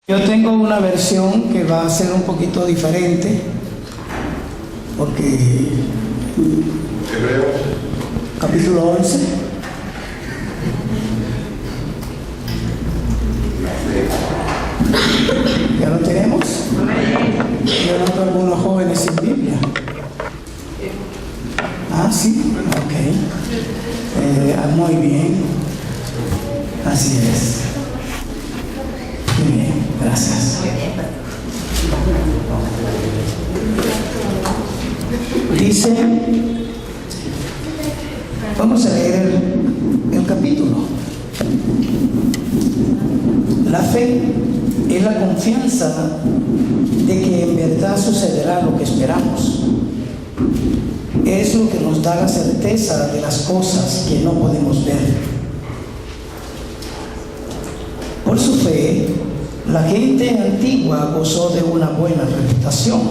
Yo tengo una versión que va a ser un poquito diferente, porque Hebreos capítulo 11. ¿Ya lo tenemos? Yo noto algunos jóvenes sin Biblia. Ah, sí, ok. Muy bien. Así es. Muy bien, gracias. Dice, vamos a leer el capítulo. La fe es la confianza de que en verdad sucederá lo que esperamos. Es lo que nos da la certeza de las cosas que no podemos ver. Por su fe, la gente antigua gozó de una buena reputación.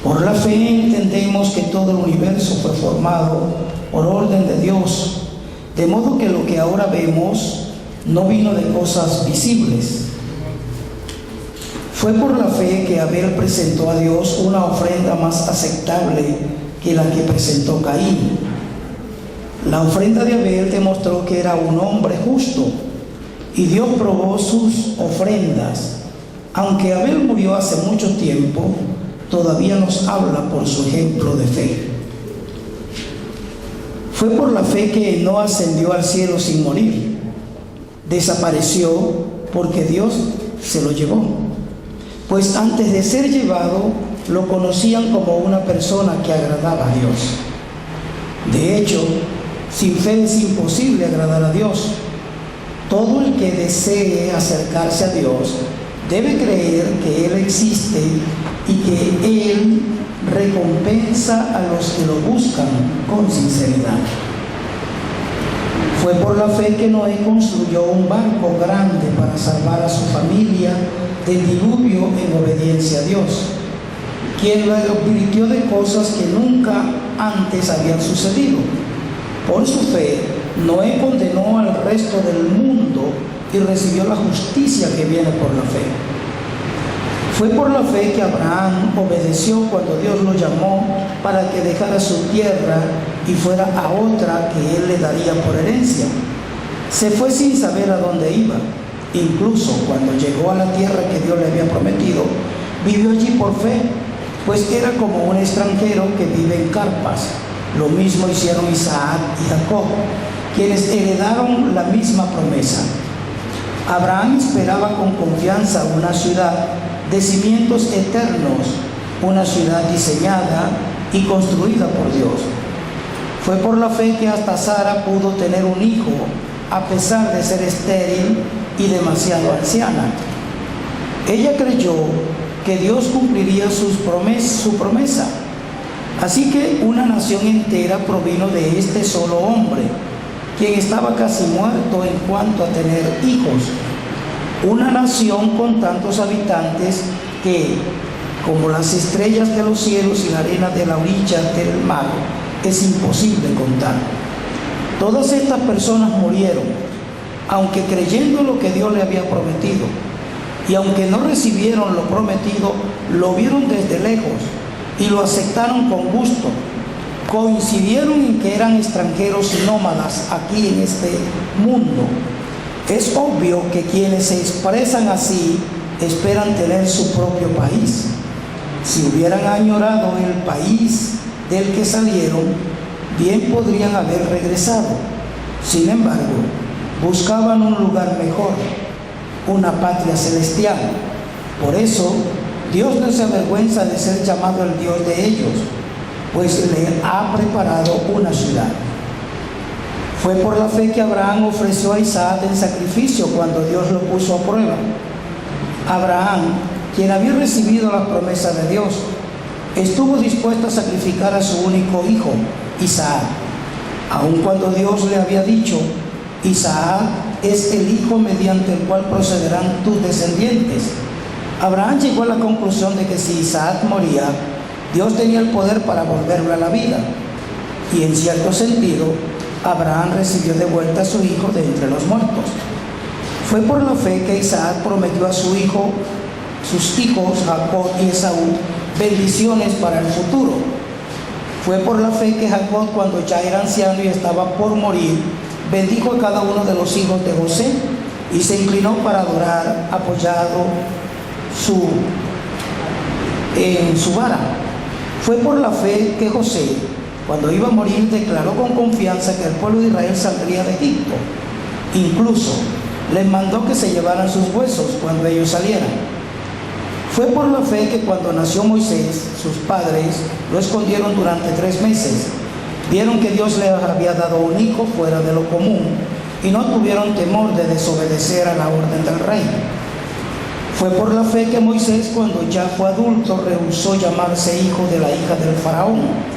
Por la fe entendemos que todo el universo fue formado por orden de Dios, de modo que lo que ahora vemos no vino de cosas visibles. Fue por la fe que Abel presentó a Dios una ofrenda más aceptable que la que presentó Caín. La ofrenda de Abel demostró que era un hombre justo, y Dios probó sus ofrendas. Aunque Abel murió hace mucho tiempo, todavía nos habla por su ejemplo de fe. Fue por la fe que no ascendió al cielo sin morir. Desapareció porque Dios se lo llevó. Pues antes de ser llevado, lo conocían como una persona que agradaba a Dios. De hecho, sin fe es imposible agradar a Dios. Todo el que desee acercarse a Dios debe creer que Él existe y que Él recompensa a los que lo buscan con sinceridad. Fue por la fe que Noé construyó un barco grande para salvar a su familia del diluvio en obediencia a Dios, quien lo advirtió de cosas que nunca antes habían sucedido. Por su fe, Noé condenó al resto del mundo y recibió la justicia que viene por la fe. Fue por la fe que Abraham obedeció cuando Dios lo llamó para que dejara su tierra y fuera a otra que Él le daría por herencia. Se fue sin saber a dónde iba. Incluso cuando llegó a la tierra que Dios le había prometido, vivió allí por fe, pues era como un extranjero que vive en carpas. Lo mismo hicieron Isaac y Jacob, quienes heredaron la misma promesa. Abraham esperaba con confianza una ciudad de cimientos eternos, una ciudad diseñada y construida por Dios. Fue por la fe que hasta Sara pudo tener un hijo, a pesar de ser estéril y demasiado anciana. Ella creyó que Dios cumpliría su promesa. Así que una nación entera provino de este solo hombre, quien estaba casi muerto en cuanto a tener hijos. Una nación con tantos habitantes que, como las estrellas de los cielos y la arena de la orilla del mar, es imposible contar. Todas estas personas murieron, aunque creyendo lo que Dios le había prometido, y aunque no recibieron lo prometido, lo vieron desde lejos y lo aceptaron con gusto. Coincidieron en que eran extranjeros y nómadas aquí en este mundo. Es obvio que quienes se expresan así esperan tener su propio país. Si hubieran añorado el país del que salieron, bien podrían haber regresado. Sin embargo, buscaban un lugar mejor, una patria celestial. Por eso, Dios no se avergüenza de ser llamado el Dios de ellos, pues le ha preparado una ciudad. Fue por la fe que Abraham ofreció a Isaac en sacrificio cuando Dios lo puso a prueba. Abraham, quien había recibido las promesas de Dios, estuvo dispuesto a sacrificar a su único hijo, Isaac, aun cuando Dios le había dicho: Isaac es el hijo mediante el cual procederán tus descendientes. Abraham llegó a la conclusión de que si Isaac moría, Dios tenía el poder para volverlo a la vida. Y en cierto sentido, Abraham recibió de vuelta a su hijo de entre los muertos. Fue por la fe que Isaac prometió a sus hijos Jacob y Esaú, bendiciones para el futuro. Fue por la fe que Jacob, cuando ya era anciano y estaba por morir, bendijo a cada uno de los hijos de José y se inclinó para adorar apoyado en su vara. Fue por la fe que José, cuando iba a morir, declaró con confianza que el pueblo de Israel saldría de Egipto. Incluso les mandó que se llevaran sus huesos cuando ellos salieran. Fue por la fe que cuando nació Moisés, sus padres lo escondieron durante 3 meses. Vieron que Dios les había dado un hijo fuera de lo común y no tuvieron temor de desobedecer a la orden del rey. Fue por la fe que Moisés, cuando ya fue adulto, rehusó llamarse hijo de la hija del faraón.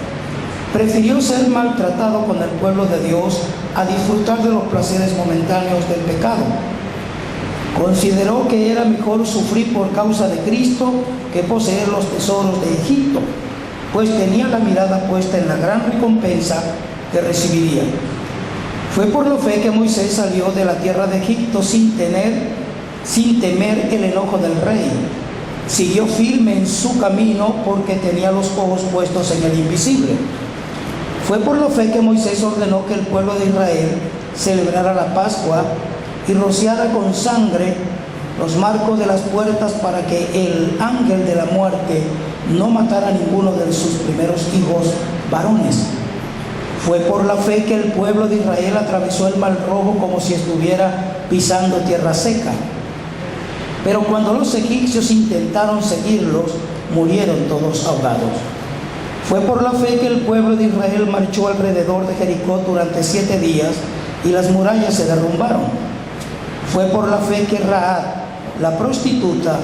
Prefirió ser maltratado con el pueblo de Dios a disfrutar de los placeres momentáneos del pecado. Consideró que era mejor sufrir por causa de Cristo que poseer los tesoros de Egipto, pues tenía la mirada puesta en la gran recompensa que recibiría. Fue por la fe que Moisés salió de la tierra de Egipto sin temer el enojo del rey. Siguió firme en su camino porque tenía los ojos puestos en el invisible. Fue por la fe que Moisés ordenó que el pueblo de Israel celebrara la Pascua y rociara con sangre los marcos de las puertas para que el ángel de la muerte no matara a ninguno de sus primeros hijos varones. Fue por la fe que el pueblo de Israel atravesó el Mar Rojo como si estuviera pisando tierra seca. Pero cuando los egipcios intentaron seguirlos, murieron todos ahogados. Fue por la fe que el pueblo de Israel marchó alrededor de Jericó durante 7 días y las murallas se derrumbaron. Fue por la fe que Rahab, la prostituta,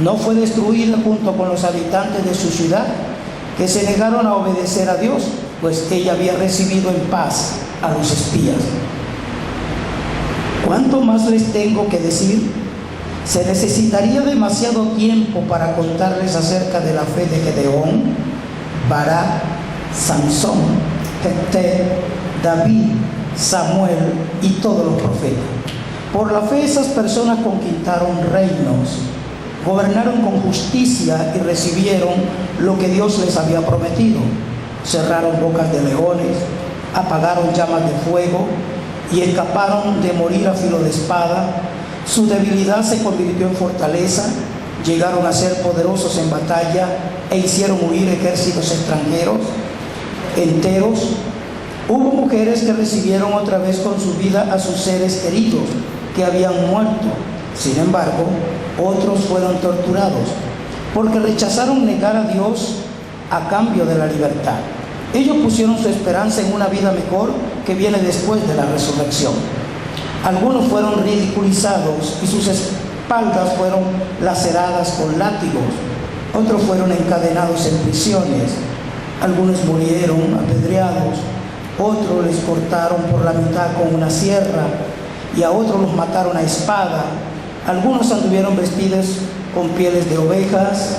no fue destruida junto con los habitantes de su ciudad, que se negaron a obedecer a Dios, pues ella había recibido en paz a los espías. ¿Cuánto más les tengo que decir? Se necesitaría demasiado tiempo para contarles acerca de la fe de Gedeón, Barak, Sansón, Jefté, David, Samuel y todos los profetas. Por la fe esas personas conquistaron reinos, gobernaron con justicia y recibieron lo que Dios les había prometido. Cerraron bocas de leones, apagaron llamas de fuego y escaparon de morir a filo de espada. Su debilidad se convirtió en fortaleza, llegaron a ser poderosos en batalla e hicieron huir ejércitos extranjeros enteros. Hubo mujeres que recibieron otra vez con su vida a sus seres queridos que habían muerto. Sin embargo, otros fueron torturados porque rechazaron negar a Dios a cambio de la libertad. Ellos pusieron su esperanza en una vida mejor que viene después de la resurrección. Algunos fueron ridiculizados y sus espaldas fueron laceradas con látigos. Otros fueron encadenados en prisiones. Algunos murieron apedreados. Otros les cortaron por la mitad con una sierra y a otros los mataron a espada. Algunos anduvieron vestidos con pieles de ovejas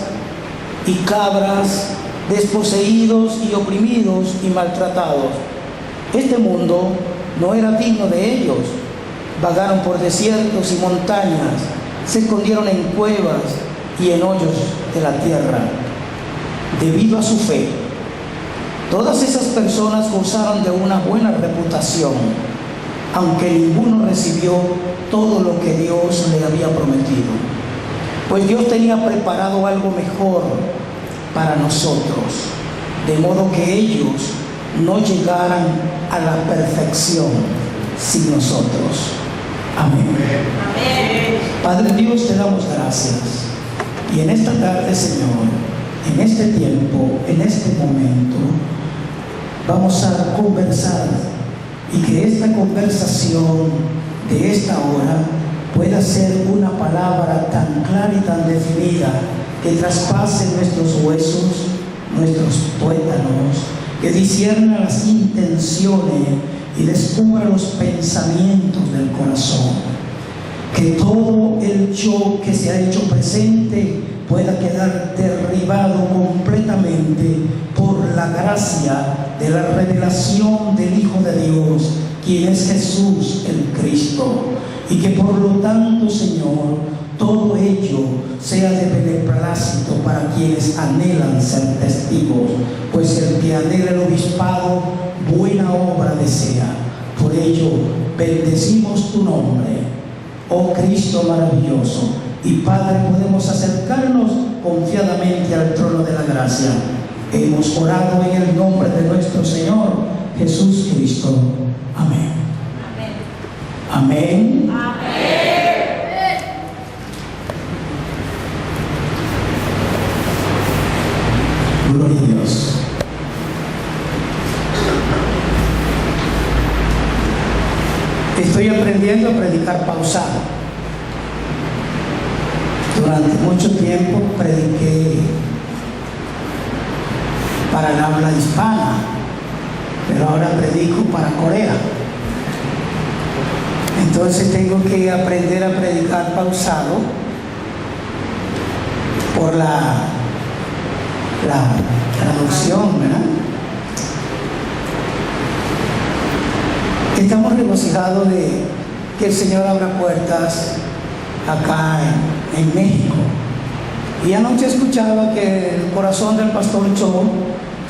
y cabras, desposeídos y oprimidos y maltratados. Este mundo no era digno de ellos. Vagaron por desiertos y montañas, se escondieron en cuevas y en hoyos de la tierra. Debido a su fe, todas esas personas gozaron de una buena reputación, aunque ninguno recibió todo lo que Dios le había prometido. Pues Dios tenía preparado algo mejor para nosotros, de modo que ellos no llegaran a la perfección sin nosotros. Amén. Amén. Padre Dios, te damos gracias. Y en esta tarde, Señor, en este tiempo, en este momento, vamos a conversar y que esta conversación de esta hora pueda ser una palabra tan clara y tan definida que traspase nuestros huesos, nuestros tuétanos, que discierna las intenciones y descubra los pensamientos del corazón. Que todo el yo que se ha hecho presente pueda quedar derribado completamente por la gracia de la revelación del Hijo de Dios, quien es Jesús el Cristo. y que por lo tanto, Señor, todo ello sea de beneplácito para quienes anhelan ser testigos, pues el que anhela el obispado, buena obra desea. Por ello, bendecimos tu nombre, oh Cristo maravilloso, y Padre, podemos acercarnos confiadamente al trono de la gracia. Hemos orado en el nombre de nuestro Señor Jesús Cristo. Amén. Amén. Amén. Gloria a Dios. Estoy aprendiendo a predicar pausado. Durante mucho tiempo prediqué para el habla hispana, pero ahora predico para Corea. Entonces tengo que aprender a predicar pausado por la traducción, ¿verdad? Estamos regocijados de que el Señor abra puertas acá en México. Y anoche escuchaba que el corazón del pastor Cho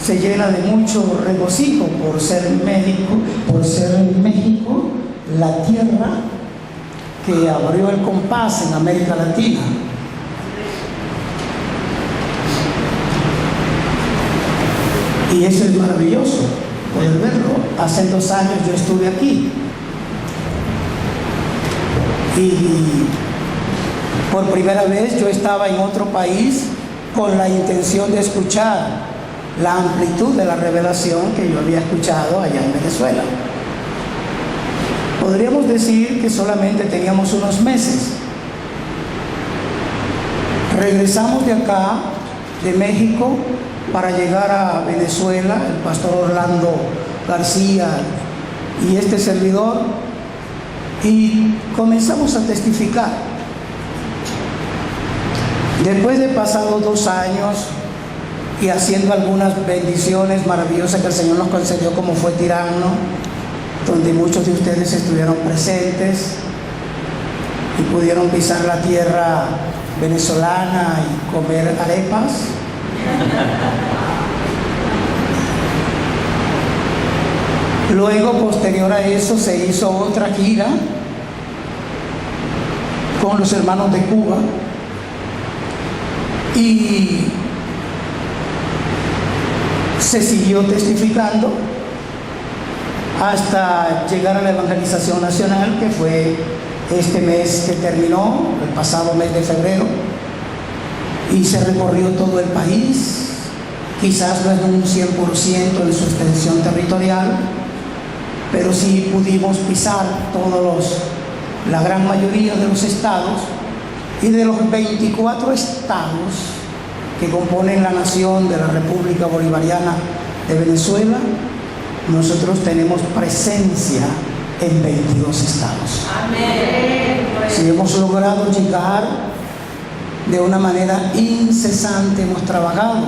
se llena de mucho regocijo por ser México la tierra que abrió el compás en América Latina. Y eso es maravilloso poder verlo. Hace 2 años yo estuve aquí y por primera vez yo estaba en otro país con la intención de escuchar la amplitud de la revelación que yo había escuchado allá en Venezuela. Podríamos decir que solamente teníamos unos meses. Regresamos de acá, de México, para llegar a Venezuela, el pastor Orlando García y este servidor, y comenzamos a testificar. Después de pasados 2 años y haciendo algunas bendiciones maravillosas que el Señor nos concedió, como fue Tirano, donde muchos de ustedes estuvieron presentes y pudieron pisar la tierra venezolana y comer arepas. Luego, posterior a eso, se hizo otra gira con los hermanos de Cuba y se siguió testificando hasta llegar a la evangelización nacional, que fue este mes que terminó, el pasado mes de febrero, y se recorrió todo el país, quizás no en un 100% en su extensión territorial, pero sí pudimos pisar la gran mayoría de los estados, y de los 24 estados que componen la nación de la República Bolivariana de Venezuela, nosotros tenemos presencia en 22 estados. Amén. Si hemos logrado llegar de una manera incesante, hemos trabajado.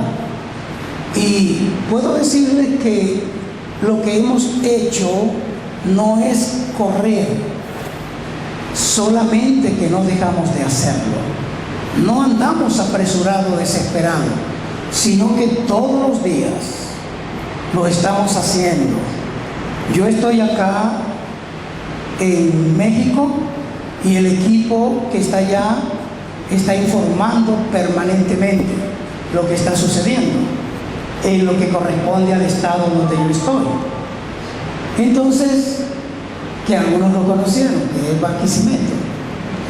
Y puedo decirles que lo que hemos hecho no es correr, solamente que no dejamos de hacerlo. No andamos apresurados, desesperados, sino que todos los días lo estamos haciendo. Yo estoy acá en México y el equipo que está allá está informando permanentemente lo que está sucediendo en lo que corresponde al estado donde yo estoy. Entonces, que algunos lo conocieron, que es Barquisimeto,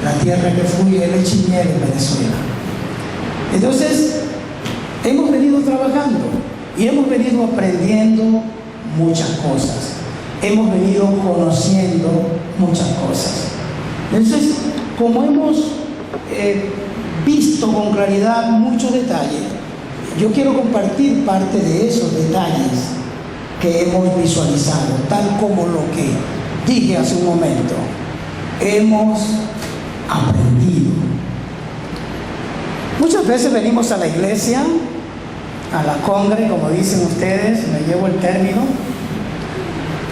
la tierra que fluye leche y miel en Venezuela. Entonces, hemos venido trabajando y hemos venido aprendiendo muchas cosas. Hemos venido conociendo muchas cosas. Entonces, como hemos visto con claridad muchos detalles, yo quiero compartir parte de esos detalles que hemos visualizado, tal como lo que dije hace un momento. Hemos aprendido. Muchas veces venimos a la iglesia, a la congre, como dicen ustedes, me llevo el término,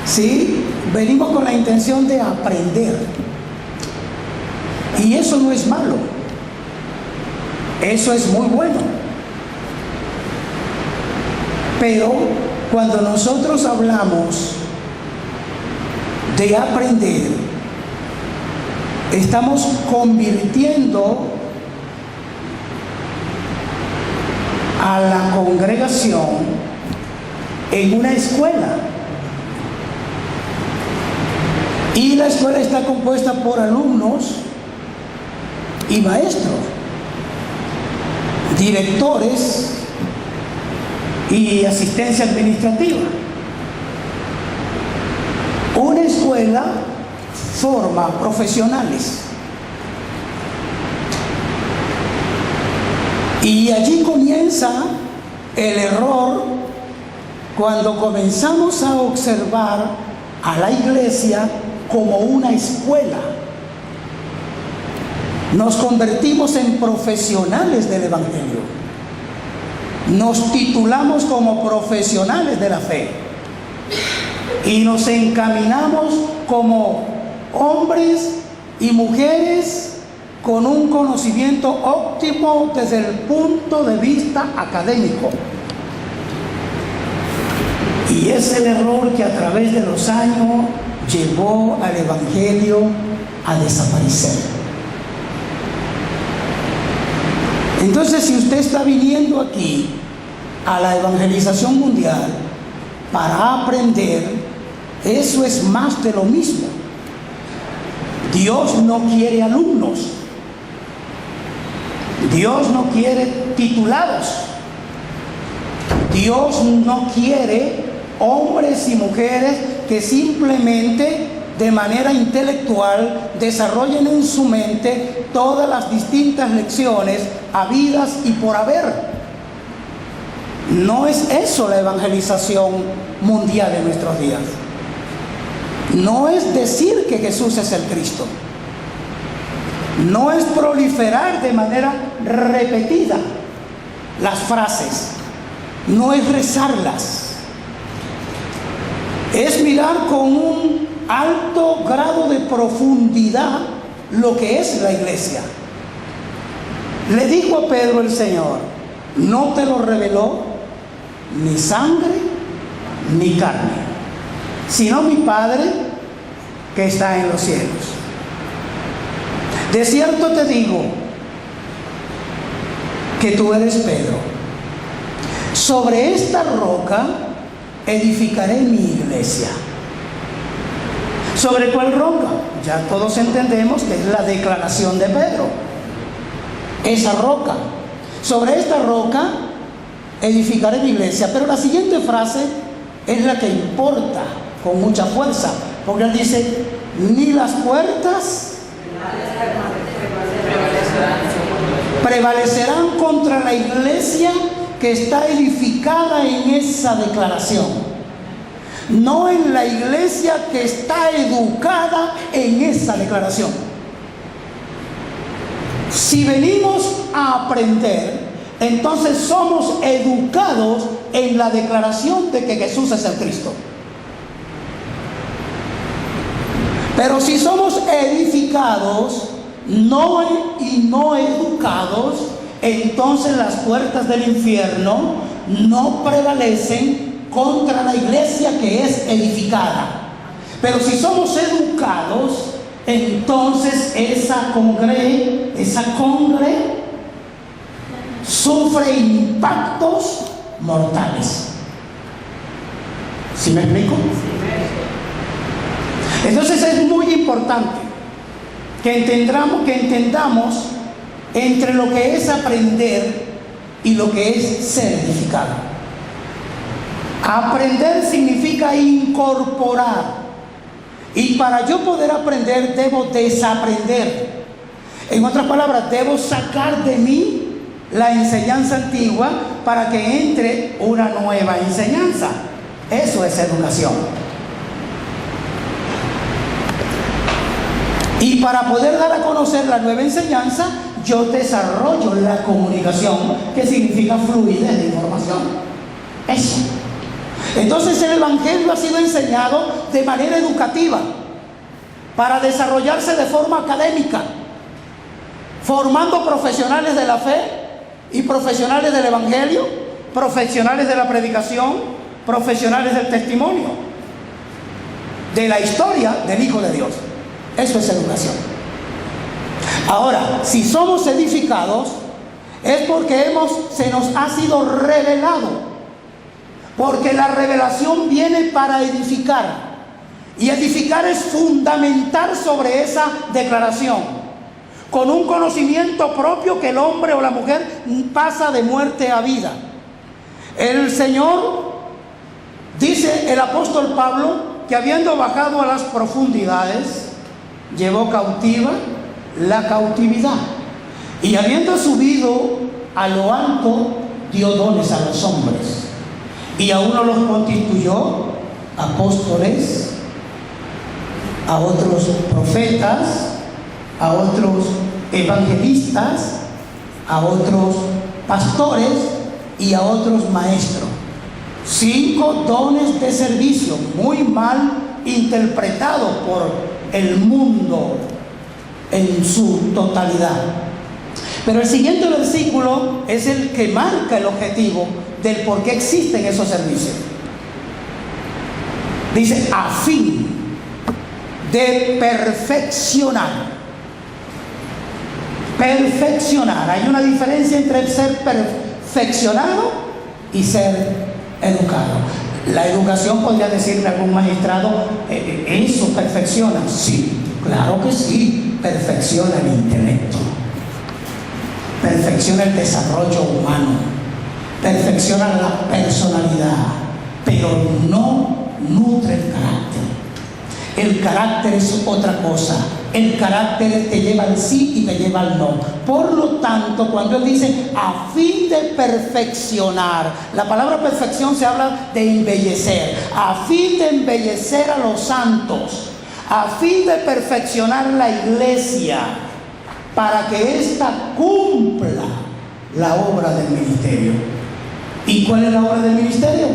¿sí? Venimos con la intención de aprender. Y eso no es malo, eso es muy bueno. Pero cuando nosotros hablamos de aprender, estamos convirtiendo a la congregación en una escuela. Y la escuela está compuesta por alumnos y maestros, directores y asistencia administrativa. Una escuela forma profesionales. Y allí comienza el error cuando comenzamos a observar a la iglesia como una escuela. Nos convertimos en profesionales del Evangelio. Nos titulamos como profesionales de la fe. Y nos encaminamos como hombres y mujeres con un conocimiento óptimo desde el punto de vista académico. Y es el error que a través de los años llevó al Evangelio a desaparecer. Entonces, si usted está viniendo aquí a la evangelización mundial para aprender, eso es más de lo mismo. Dios no quiere alumnos. Dios no quiere titulados. Dios no quiere hombres y mujeres que simplemente de manera intelectual desarrollen en su mente todas las distintas lecciones habidas y por haber. No es eso la evangelización mundial de nuestros días. No es decir que Jesús es el Cristo. No es proliferar de manera repetida las frases. No es rezarlas. Es mirar con un alto grado de profundidad lo que es la iglesia. Le dijo a Pedro el Señor: no te lo reveló ni sangre ni carne, sino mi Padre que está en los cielos. De cierto te digo que tú eres Pedro. Sobre esta roca edificaré mi iglesia. ¿Sobre cuál roca? Ya todos entendemos que es la declaración de Pedro. Esa roca. Sobre esta roca edificaré mi iglesia. Pero la siguiente frase es la que importa con mucha fuerza, porque él dice: ni las puertas prevalecerán contra la iglesia que está edificada en esa declaración, no en la iglesia que está educada en esa declaración. Si venimos a aprender, entonces somos educados en la declaración de que Jesús es el Cristo. Pero si somos edificados no educados, entonces las puertas del infierno no prevalecen contra la iglesia que es edificada. Pero si somos educados, entonces esa congre sufre impactos mortales. ¿Sí me explico? Entonces es muy importante que entendamos entre lo que es aprender y lo que es ser edificado. Aprender significa incorporar. Y para yo poder aprender, debo desaprender. En otras palabras, debo sacar de mí la enseñanza antigua para que entre una nueva enseñanza. Eso es educación. Y para poder dar a conocer la nueva enseñanza, yo desarrollo la comunicación, que significa fluidez de información. Eso. Entonces el Evangelio ha sido enseñado de manera educativa para desarrollarse de forma académica. formando profesionales de la fe y profesionales del evangelio, profesionales de la predicación, profesionales del testimonio, de la historia del Hijo de Dios. Eso es educación. Ahora, si somos edificados, es porque se nos ha sido revelado. Porque la revelación viene para edificar. Y edificar es fundamentar sobre esa declaración, con un conocimiento propio que el hombre o la mujer pasa de muerte a vida. El Señor, dice el apóstol Pablo, que habiendo bajado a las profundidades, llevó cautiva la cautividad. Y habiendo subido a lo alto, dio dones a los hombres. Y a uno los constituyó apóstoles, a otros profetas, a otros evangelistas, a otros pastores y a otros maestros. 5 dones de servicio, muy mal interpretados por el mundo en su totalidad. Pero el siguiente versículo es el que marca el objetivo del por qué existen esos servicios. Dice, a fin de perfeccionar. Perfeccionar. Hay una diferencia entre ser perfeccionado y ser educado. La educación, podría decirle algún magistrado, ¿eso perfecciona? Sí, claro que sí, perfecciona el intelecto, perfecciona el desarrollo humano, perfecciona la personalidad, pero no nutre el carácter. El carácter es otra cosa. El carácter te lleva al sí y te lleva al no. Por lo tanto, cuando él dice a fin de perfeccionar, la palabra perfección se habla de embellecer, a fin de embellecer a los santos, a fin de perfeccionar la iglesia, para que ésta cumpla la obra del ministerio. ¿Y cuál es la obra del ministerio?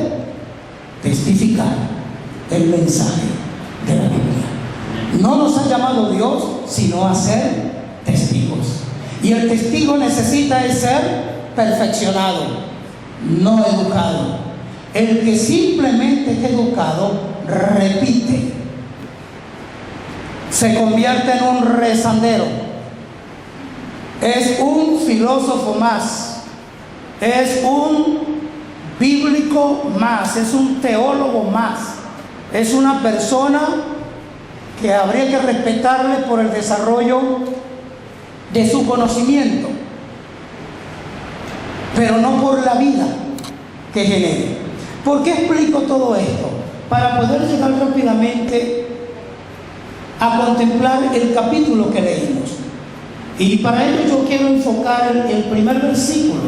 Testificar el mensaje de la Biblia. No nos ha llamado Dios sino a ser testigos. Y el testigo necesita ser perfeccionado, no educado. El que simplemente es educado repite, se convierte en un rezandero, es un filósofo más, es un bíblico más, es un teólogo más, es una persona que habría que respetarle por el desarrollo de su conocimiento, pero no por la vida que genere. ¿Por qué explico todo esto? Para poder llegar rápidamente a contemplar el capítulo que leímos. Y para ello yo quiero enfocar el primer versículo,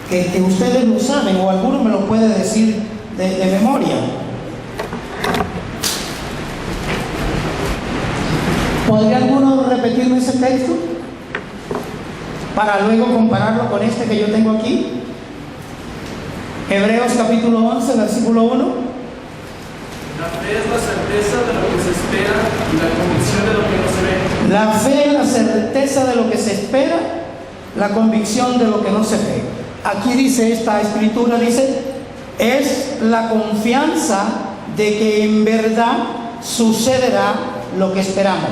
que ustedes lo saben, o alguno me lo puede decir de memoria. ¿Podría alguno repetirme ese texto? Para luego compararlo con este que yo tengo aquí. Hebreos capítulo 11, versículo 1. La fe es la certeza de lo que se espera y la convicción de lo que no se ve. La fe es la certeza de lo que se espera, la convicción de lo que no se ve. Aquí dice esta escritura, dice, es la confianza de que en verdad sucederá lo que esperamos.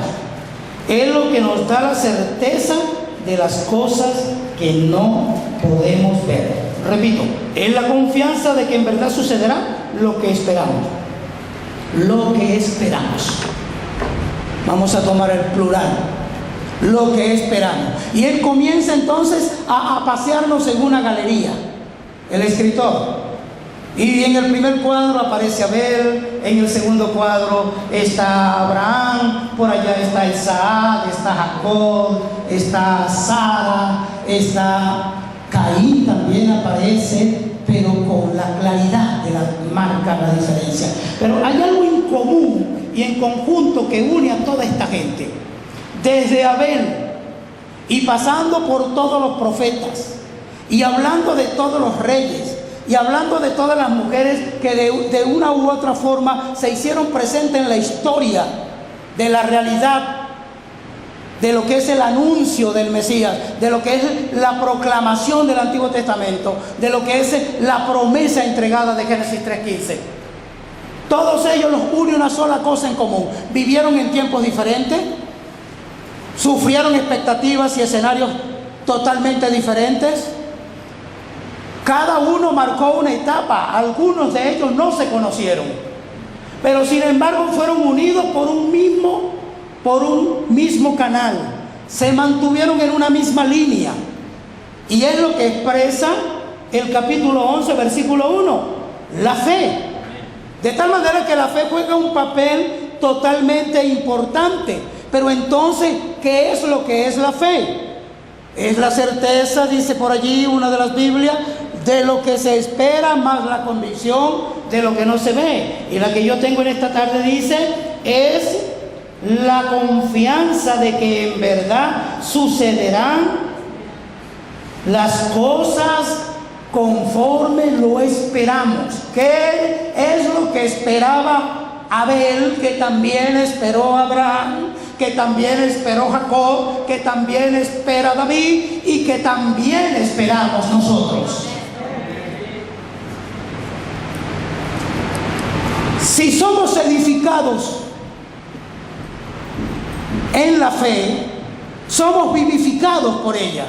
Es lo que nos da la certeza de las cosas que no podemos ver. Repito, es la confianza de que en verdad sucederá lo que esperamos. Lo que esperamos. Vamos a tomar el plural. Lo que esperamos. Y él comienza entonces a pasearnos en una galería, el escritor. Y en el primer cuadro aparece Abel, en el segundo cuadro está Abraham, por allá está Isaac, está Jacob, está Sara, está Caín, también aparece, pero con la claridad de la marca la diferencia. Pero hay algo en común y en conjunto que une a toda esta gente, desde Abel y pasando por todos los profetas y hablando de todos los reyes y hablando de todas las mujeres que de una u otra forma se hicieron presentes en la historia de la realidad de lo que es el anuncio del Mesías, de lo que es la proclamación del Antiguo Testamento, de lo que es la promesa entregada de Génesis 3:15. Todos ellos los une una sola cosa en común: vivieron en tiempos diferentes, sufrieron expectativas y escenarios totalmente diferentes. Cada uno marcó una etapa. Algunos de ellos no se conocieron, pero sin embargo fueron unidos por un mismo canal. Se mantuvieron en una misma línea, y es lo que expresa el capítulo 11, versículo 1, la fe. De tal manera que la fe juega un papel totalmente importante. Pero entonces, ¿qué es lo que es la fe? Es la certeza, dice por allí una de las Biblias, de lo que se espera, más la convicción de lo que no se ve. Y la que yo tengo en esta tarde dice, es la confianza de que en verdad sucederán las cosas conforme lo esperamos. ¿Qué es lo que esperaba Abel, que también esperó Abraham, que también esperó Jacob, que también espera David y que también esperamos nosotros? Si somos edificados en la fe, somos vivificados por ella.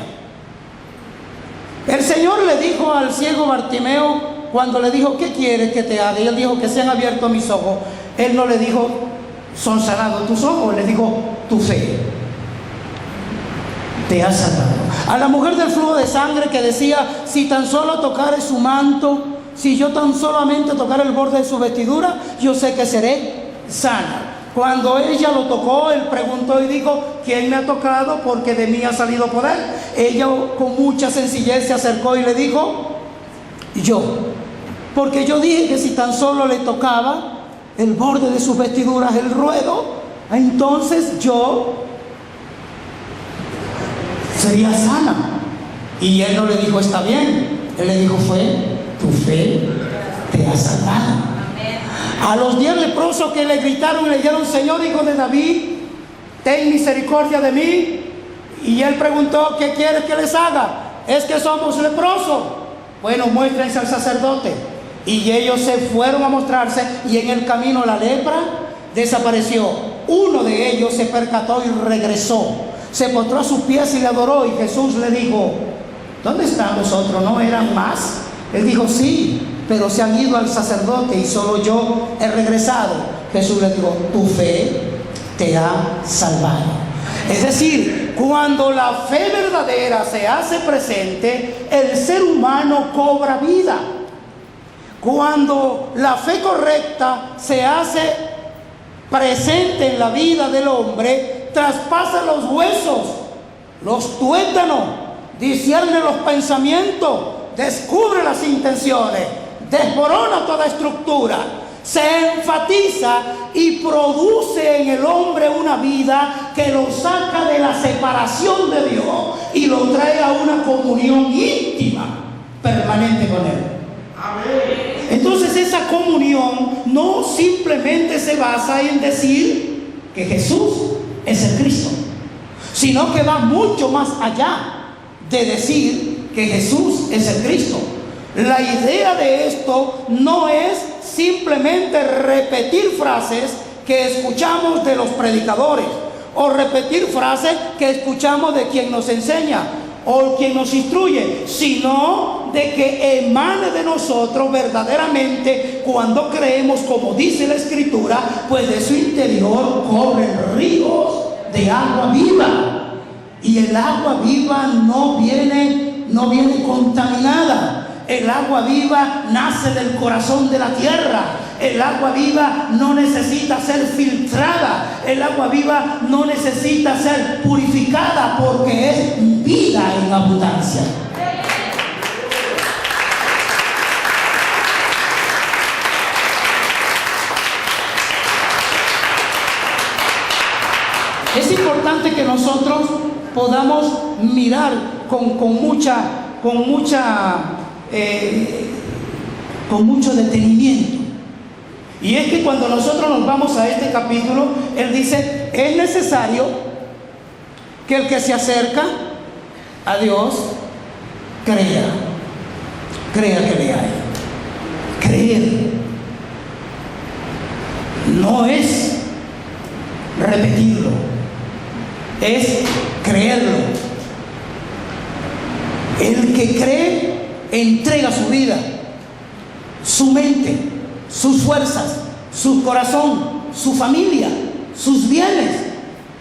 El Señor le dijo al ciego Bartimeo, cuando le dijo, ¿qué quieres que te haga? Y él dijo, que sean abiertos mis ojos. Él no le dijo, son sanados tus ojos. Le dijo, tu fe te ha salvado. A la mujer del flujo de sangre, que decía, si tan solo tocare su manto, si yo tan solamente tocara el borde de su vestidura, yo sé que seré sana. Cuando ella lo tocó, él preguntó y dijo, ¿quién me ha tocado? Porque de mí ha salido poder. Ella con mucha sencillez se acercó y le dijo, yo. Porque yo dije que si tan solo le tocaba el borde de sus vestiduras, el ruedo, entonces yo sería sana. Y él no le dijo, está bien. Él le dijo, tu fe te ha salvado. A los 10 leprosos que le gritaron y le dijeron, Señor, hijo de David, ten misericordia de mí. Y él preguntó, ¿qué quieres que les haga? Es que somos leprosos. Bueno, muéstrense al sacerdote. Y ellos se fueron a mostrarse, y en el camino la lepra desapareció. Uno de ellos se percató y regresó. Se postró a sus pies y le adoró. Y Jesús le dijo, ¿dónde están los otros? ¿No eran más? Él dijo, sí, pero se han ido al sacerdote y solo yo he regresado. Jesús le dijo, tu fe te ha salvado. Es decir, cuando la fe verdadera se hace presente, el ser humano cobra vida. Cuando la fe correcta se hace presente en la vida del hombre, traspasa los huesos, los tuétanos, discierne los pensamientos, descubre las intenciones, desmorona toda estructura, se enfatiza y produce en el hombre una vida que lo saca de la separación de Dios y lo trae a una comunión íntima, permanente con Él. Amén. Entonces esa comunión no simplemente se basa en decir que Jesús es el Cristo, sino que va mucho más allá de decir que Jesús es el Cristo. La idea de esto no es simplemente repetir frases que escuchamos de los predicadores, o repetir frases que escuchamos de quien nos enseña o quien nos instruye, sino de que emane de nosotros verdaderamente cuando creemos, como dice la Escritura, pues de su interior corren ríos de agua viva. Y el agua viva no viene contaminada. El agua viva nace del corazón de la tierra. El agua viva no necesita ser filtrada. El agua viva no necesita ser purificada, porque es vida en abundancia. Es importante que nosotros podamos mirar con mucho detenimiento. Y es que cuando nosotros nos vamos a este capítulo, él dice, es necesario que el que se acerca a Dios crea que le hay. Creer no es repetirlo, es creerlo. El que cree entrega su vida, su mente, sus fuerzas, su corazón, su familia, sus bienes,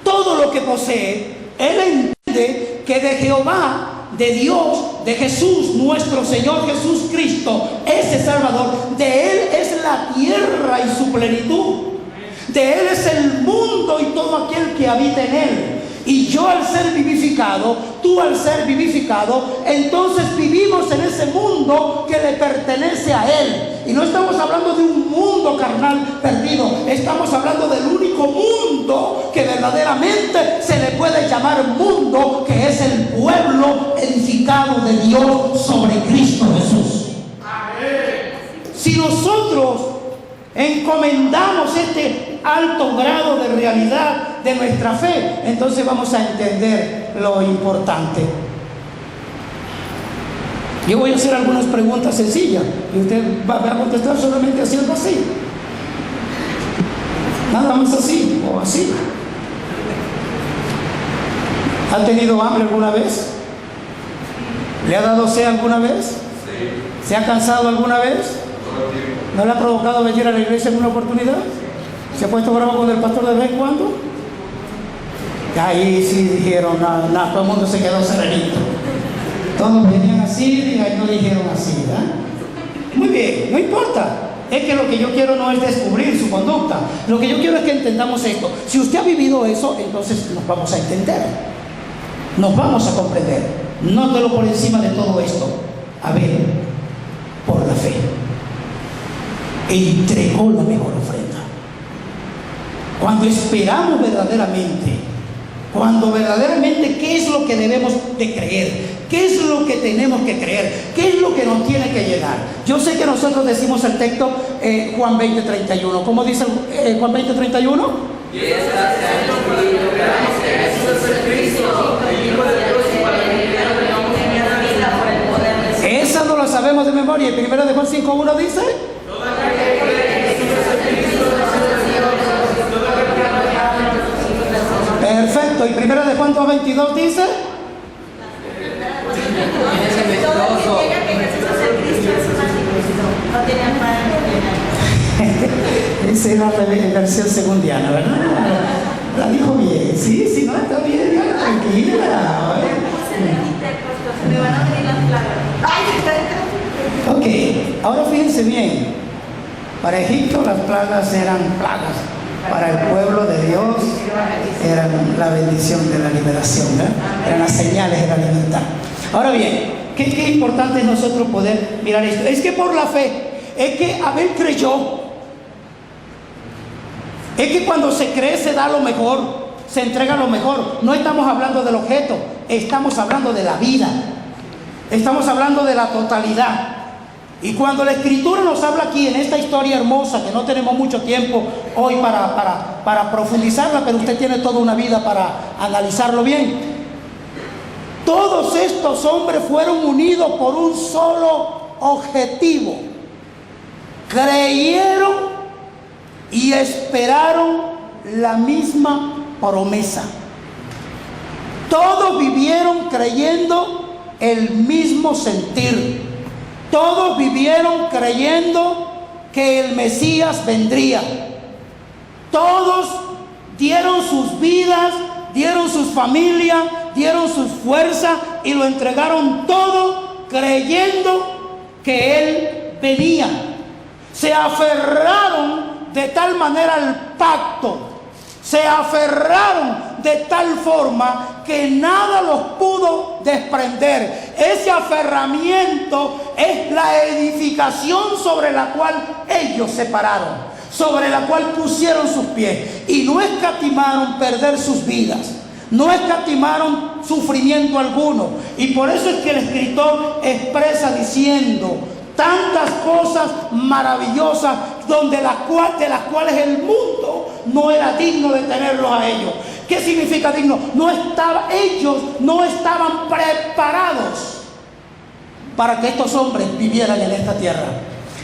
todo lo que posee. Él entiende que de Jehová, de Dios, de Jesús, nuestro Señor Jesucristo, ese Salvador, de Él es la tierra y su plenitud, de Él es el mundo y todo aquel que habita en Él. Y yo al ser vivificado, tú al ser vivificado, entonces vivimos en ese mundo que le pertenece a Él. Y no estamos hablando de un mundo carnal perdido, estamos hablando del único mundo que verdaderamente se le puede llamar mundo, que es el pueblo edificado de Dios sobre Cristo Jesús. Si nosotros encomendamos este alto grado de realidad de nuestra fe, entonces vamos a entender lo importante. Yo voy a hacer algunas preguntas sencillas y usted va a contestar solamente haciendo así, nada más así o así. ¿Ha tenido hambre alguna vez? ¿Le ha dado sed alguna vez? Sí. ¿Se ha cansado alguna vez? ¿No le ha provocado venir a la iglesia en una oportunidad? ¿Se ha puesto bravo con el pastor de vez en cuando? Ahí sí dijeron, nada, todo el mundo se quedó serenito. Todos venían así y ahí no dijeron así, ¿verdad? Muy bien, no importa. Es que lo que yo quiero no es descubrir su conducta. Lo que yo quiero es que entendamos esto. Si usted ha vivido eso, entonces nos vamos a entender. Nos vamos a comprender. Nótelo por encima de todo esto. A ver, por la fe entregó la mejor ofrenda. Cuando esperamos verdaderamente, ¿qué es lo que debemos de creer? ¿Qué es lo que tenemos que creer? ¿Qué es lo que nos tiene que llenar? Yo sé que nosotros decimos el texto Juan 20:31. ¿Cómo dice Juan 20:31? Esa no la sabemos de memoria. ¿Y 1 de Juan 5:1 dice? Perfecto. ¿Y 1 de Juan 2:22 dice? Esa es la versión segundiana, ¿verdad? La dijo bien. Sí, no, está bien, ya, tranquila. Me van a venir las plagas. Ok, ahora fíjense bien. Para Egipto las plagas eran plagas. Para el pueblo de Dios eran la bendición de la liberación, ¿verdad? Eran las señales de la libertad. Ahora bien, qué importante es nosotros poder mirar esto. Es que por la fe, es que Abel creyó. Es que cuando se cree se da lo mejor, se entrega lo mejor. No estamos hablando del objeto, estamos hablando de la vida. Estamos hablando de la totalidad. Y cuando la Escritura nos habla aquí en esta historia hermosa, que no tenemos mucho tiempo hoy para profundizarla, pero usted tiene toda una vida para analizarlo bien. Todos estos hombres fueron unidos por un solo objetivo. Creyeron y esperaron la misma promesa. Todos vivieron creyendo el mismo sentir. Todos vivieron creyendo que el Mesías vendría. Todos dieron sus vidas, dieron sus familias, dieron sus fuerzas y lo entregaron todo creyendo que Él venía. Se aferraron de tal manera al pacto, se aferraron de tal forma que nada los pudo desprender. Ese aferramiento es la edificación sobre la cual ellos se pararon, sobre la cual pusieron sus pies, y no escatimaron perder sus vidas, no escatimaron sufrimiento alguno. Y por eso es que el escritor expresa diciendo tantas cosas maravillosas de las cuales el mundo no era digno de tenerlos a ellos. ¿Qué significa digno? Ellos no estaban preparados para que estos hombres vivieran en esta tierra.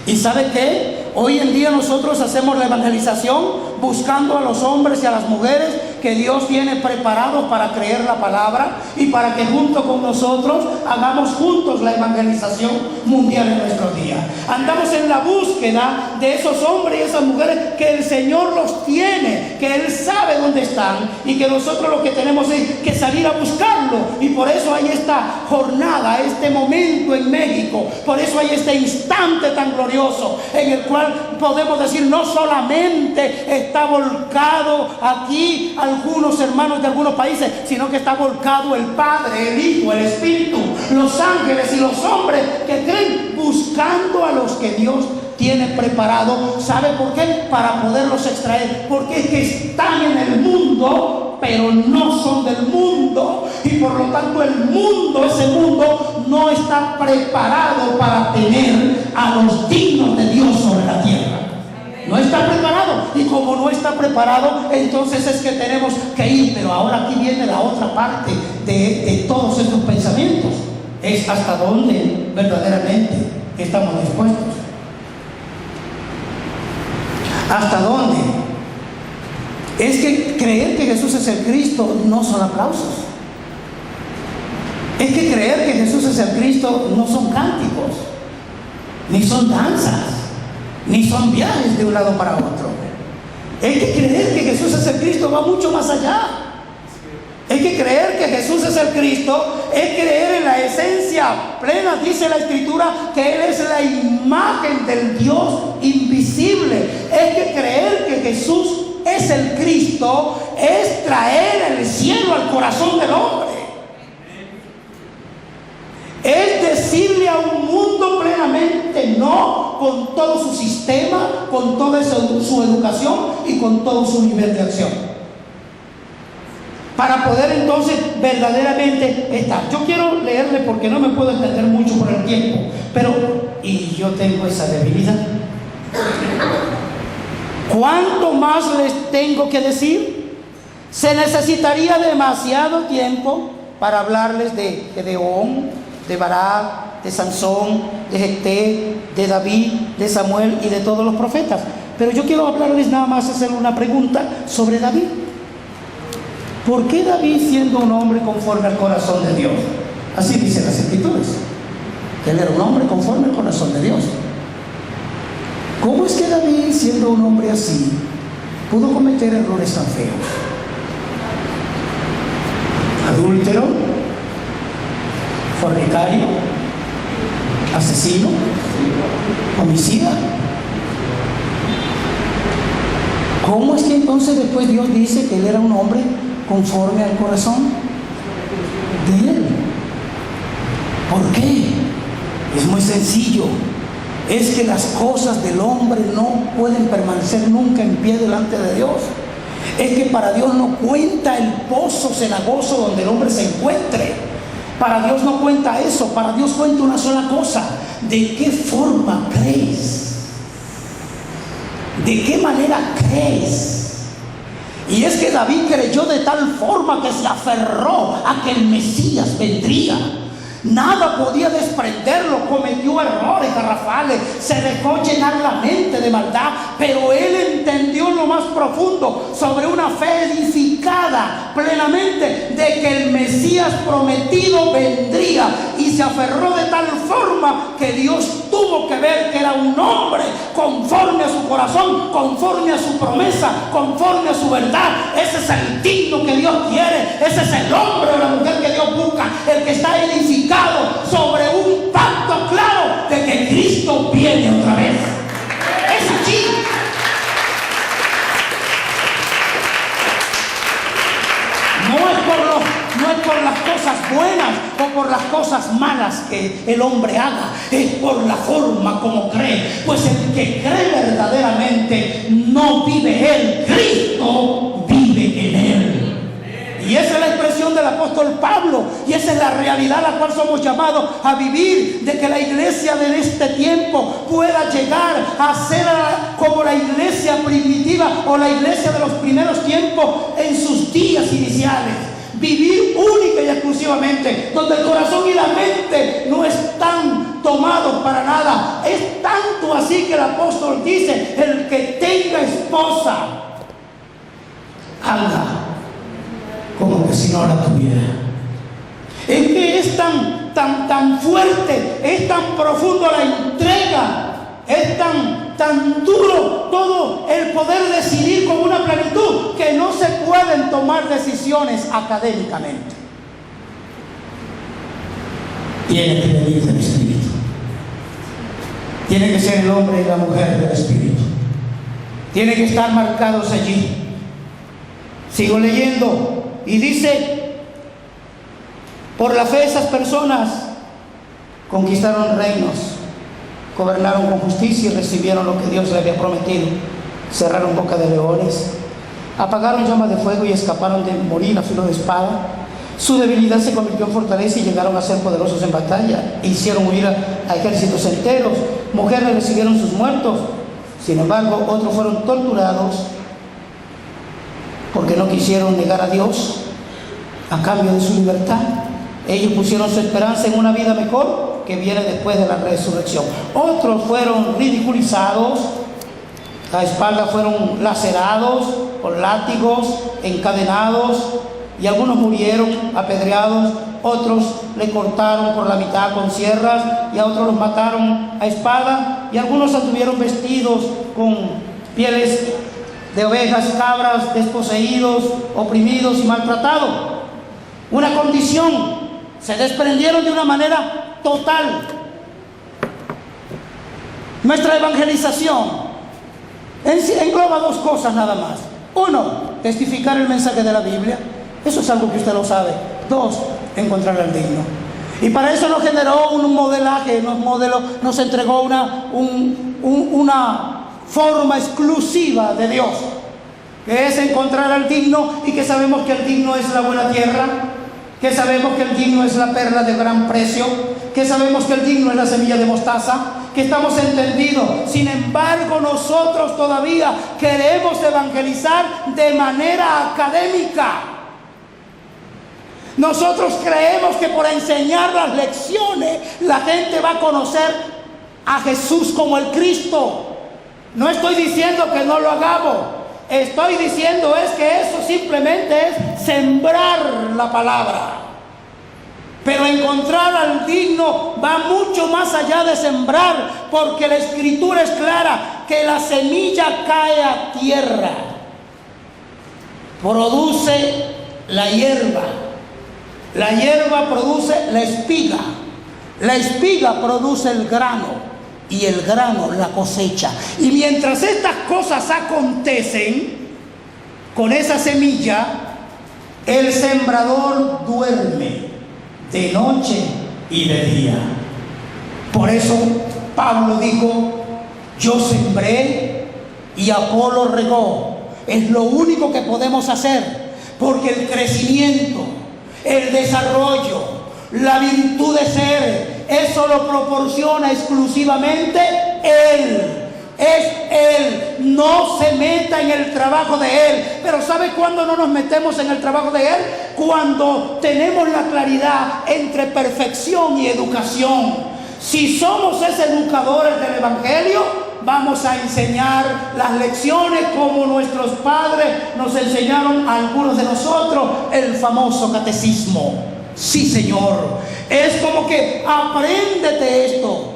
¿Y sabe qué? Hoy en día nosotros hacemos la evangelización buscando a los hombres y a las mujeres que Dios tiene preparados para creer la palabra y para que junto con nosotros hagamos juntos la evangelización mundial en nuestros días. Andamos en la búsqueda de esos hombres y esas mujeres que el Señor los tiene, que Él sabe dónde están y que nosotros lo que tenemos es que salir a buscarlo. Y por eso hay esta jornada, este momento en México, por eso hay este instante tan glorioso en el cual podemos decir no solamente está volcado aquí algunos hermanos de algunos países, sino que está volcado el Padre, el Hijo, el Espíritu, los ángeles y los hombres que creen, buscando a los que Dios tiene preparado. ¿Sabe por qué? Para poderlos extraer, porque es que están en el mundo, pero no son del mundo, y por lo tanto el mundo, ese mundo no está preparado para tener a los dignos de Dios sobre la tierra. No está preparado, y como no está preparado, entonces es que tenemos que ir. Pero ahora aquí viene la otra parte de todos estos pensamientos, es hasta dónde verdaderamente estamos dispuestos. ¿Hasta dónde? Es que creer que Jesús es el Cristo no son aplausos. Es que creer que Jesús es el Cristo no son cánticos, ni son danzas, ni son viajes de un lado para otro. Es que creer que Jesús es el Cristo va mucho más allá. Es que creer que Jesús es el Cristo es creer en la esencia plena. Dice la Escritura que Él es la imagen del Dios invisible. Es que creer que Jesús es el Cristo es traer el cielo al corazón del hombre. Es decirle a un mundo plenamente no, con todo su sistema, con toda su educación y con todo su nivel de acción, para poder entonces verdaderamente estar. Yo quiero leerle porque no me puedo extender mucho por el tiempo, y yo tengo esa debilidad. ¿Cuánto más les tengo que decir? Se necesitaría demasiado tiempo para hablarles de Gedeón, de Barak, de Sansón, de Jefté, de David, de Samuel y de todos los profetas. Pero yo quiero hablarles nada más, hacer una pregunta sobre David. ¿Por qué David, siendo un hombre conforme al corazón de Dios? Así dicen las Escrituras, que él era un hombre conforme al corazón de Dios. ¿Cómo es que David, siendo un hombre así, pudo cometer errores tan feos? Adúltero, fornicario, asesino, homicida. ¿Cómo es que entonces después Dios dice que él era un hombre conforme al corazón de él? ¿Por qué? Es muy sencillo. Es que las cosas del hombre no pueden permanecer nunca en pie delante de Dios. Es que para Dios no cuenta el pozo cenagoso donde el hombre se encuentre. Para Dios no cuenta eso. Para Dios cuenta una sola cosa: ¿de qué forma crees? ¿De qué manera crees? Y es que David creyó de tal forma que se aferró a que el Mesías vendría. Nada podía desprenderlo. Cometió errores garrafales, se dejó llenar la mente de maldad, pero él entendió lo más profundo sobre una fe edificada plenamente de que el Mesías prometido vendría, y se aferró de tal forma que Dios tuvo que ver que era un hombre conforme a su corazón, conforme a su promesa, conforme a su verdad. Ese es el digno que Dios quiere. Ese es el hombre o la mujer que Dios busca, el que está edificado sobre un pacto claro de que Cristo viene otra vez. Es así. No es por las cosas buenas o por las cosas malas que el hombre haga, es por la forma como cree. Pues el que cree verdaderamente no vive él, Cristo vive en él. Y esa es la expresión del apóstol Pablo, y esa es la realidad a la cual somos llamados a vivir, de que la iglesia de este tiempo pueda llegar a ser como la iglesia primitiva o la iglesia de los primeros tiempos en sus días iniciales. Vivir única y exclusivamente, donde el corazón y la mente no están tomados para nada. Es tanto así que el apóstol dice: el que tenga esposa, haga como que si no la tuviera. Es que es tan fuerte, es tan profundo la entrega, es tan duro todo el poder decidir con una plenitud, que no se pueden tomar decisiones académicamente. Tiene que venir del Espíritu. Tiene que ser el hombre y la mujer del Espíritu. Tienen que estar marcados allí. Sigo leyendo y dice: por la fe esas personas conquistaron reinos, gobernaron con justicia y recibieron lo que Dios le había prometido. Cerraron boca de leones, apagaron llamas de fuego y escaparon de morir a filo de espada. Su debilidad se convirtió en fortaleza y llegaron a ser poderosos en batalla. Hicieron huir a ejércitos enteros. Mujeres recibieron sus muertos. Sin embargo, otros fueron torturados porque no quisieron negar a Dios a cambio de su libertad. Ellos pusieron su esperanza en una vida mejor que viene después de la resurrección. Otros fueron ridiculizados, la espalda fueron lacerados con látigos, encadenados, y algunos murieron apedreados. Otros le cortaron por la mitad con sierras, y a otros los mataron a espada, y algunos anduvieron vestidos con pieles de ovejas, cabras, desposeídos, oprimidos y maltratados. Una condición: se desprendieron de una manera total. Nuestra evangelización engloba dos cosas nada más. Uno, testificar el mensaje de la Biblia. Eso es algo que usted lo sabe. Dos, encontrar al digno. Y para eso nos generó un modelaje, nos entregó una forma exclusiva de Dios, que es encontrar al digno, y que sabemos que el digno es la buena tierra, que sabemos que el digno es la perla de gran precio, que sabemos que el digno es la semilla de mostaza, que estamos entendidos. Sin embargo, nosotros todavía queremos evangelizar de manera académica. Nosotros creemos que por enseñar las lecciones la gente va a conocer a Jesús como el Cristo. No estoy diciendo que no lo hagamos. Estoy diciendo es que eso simplemente es sembrar la palabra. Pero encontrar al digno va mucho más allá de sembrar, porque la Escritura es clara que la semilla cae a tierra, produce la hierba produce la espiga produce el grano, y el grano la cosecha. Y mientras estas cosas acontecen con esa semilla, el sembrador duerme de noche y de día. Por eso Pablo dijo: yo sembré y Apolo regó. Es lo único que podemos hacer, porque el crecimiento, el desarrollo, la virtud de ser, eso lo proporciona exclusivamente Él. Es Él. No se meta en el trabajo de Él. Pero ¿sabe cuándo no nos metemos en el trabajo de Él? Cuando tenemos la claridad entre perfección y educación. Si somos esos educadores del Evangelio, vamos a enseñar las lecciones como nuestros padres nos enseñaron a algunos de nosotros, el famoso catecismo. Sí, Señor. Es como que apréndete esto.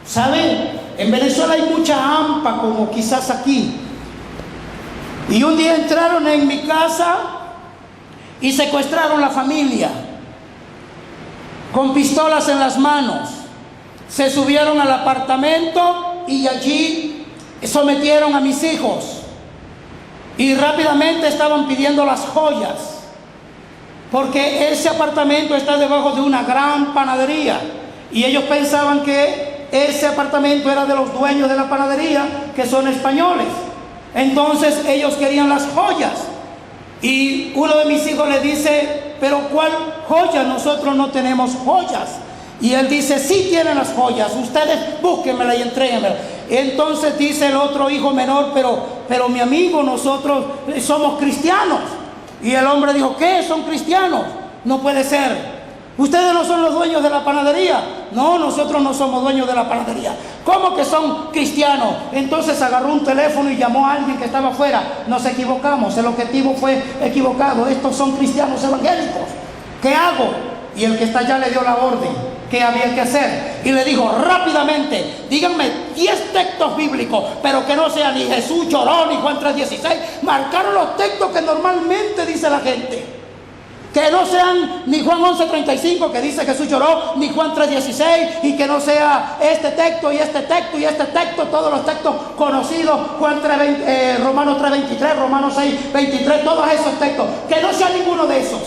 ¿Saben? En Venezuela hay mucha hampa, como quizás aquí. Y un día entraron en mi casa y secuestraron la familia con pistolas en las manos. Se subieron al apartamento y allí sometieron a mis hijos. Y rápidamente estaban pidiendo las joyas, porque ese apartamento está debajo de una gran panadería. Y ellos pensaban que ese apartamento era de los dueños de la panadería, que son españoles. Entonces ellos querían las joyas. Y uno de mis hijos le dice, pero ¿cuál joya? Nosotros no tenemos joyas. Y él dice, sí tienen las joyas, ustedes búsquenmela y entréguenmela. Entonces dice el otro hijo menor, pero mi amigo, nosotros somos cristianos. Y el hombre dijo, ¿qué? ¿Son cristianos? No puede ser. ¿Ustedes no son los dueños de la panadería? No, nosotros no somos dueños de la panadería. ¿Cómo que son cristianos? Entonces agarró un teléfono y llamó a alguien que estaba afuera. Nos equivocamos, el objetivo fue equivocado. Estos son cristianos evangélicos. ¿Qué hago? Y el que está allá le dio la orden. ¿Qué había que hacer? Y le dijo rápidamente, díganme 10 textos bíblicos, pero que no sea ni Jesús lloró, ni Juan 3:16. Marcaron los textos que normalmente dice la gente. Que no sean ni Juan 11:35, que dice Jesús lloró, ni Juan 3:16, y que no sea este texto y este texto y este texto, todos los textos conocidos, Romanos 3:23, Romanos 6:23, todos esos textos, que no sea ninguno de esos.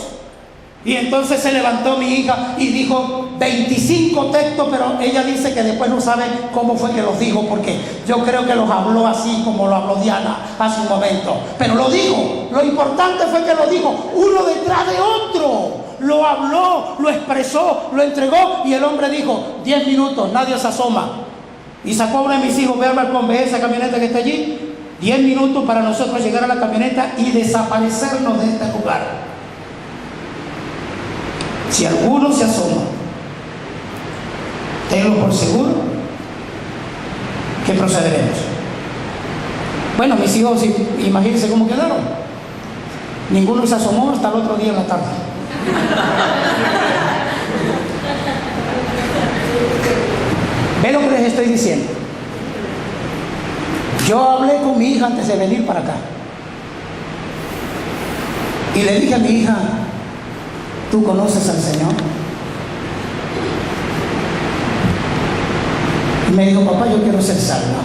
Y entonces se levantó mi hija y dijo 25 textos, pero ella dice que después no sabe cómo fue que los dijo, porque yo creo que los habló así como lo habló Diana hace un momento. Pero lo dijo, lo importante fue que lo dijo, uno detrás de otro. Lo habló, lo expresó, lo entregó, y el hombre dijo, 10 minutos, nadie se asoma. Y sacó a uno de mis hijos, ve al balcón, ve esa camioneta que está allí, 10 minutos para nosotros llegar a la camioneta y desaparecernos de este lugar. Si alguno se asoma, tenlo por seguro que procederemos. Bueno, mis hijos, imagínense cómo quedaron. Ninguno se asomó hasta el otro día en la tarde. ¿Ve lo que les estoy diciendo? Yo hablé con mi hija antes de venir para acá. Y le dije a mi hija, ¿tú conoces al Señor? Y me dijo, papá, yo quiero ser salva.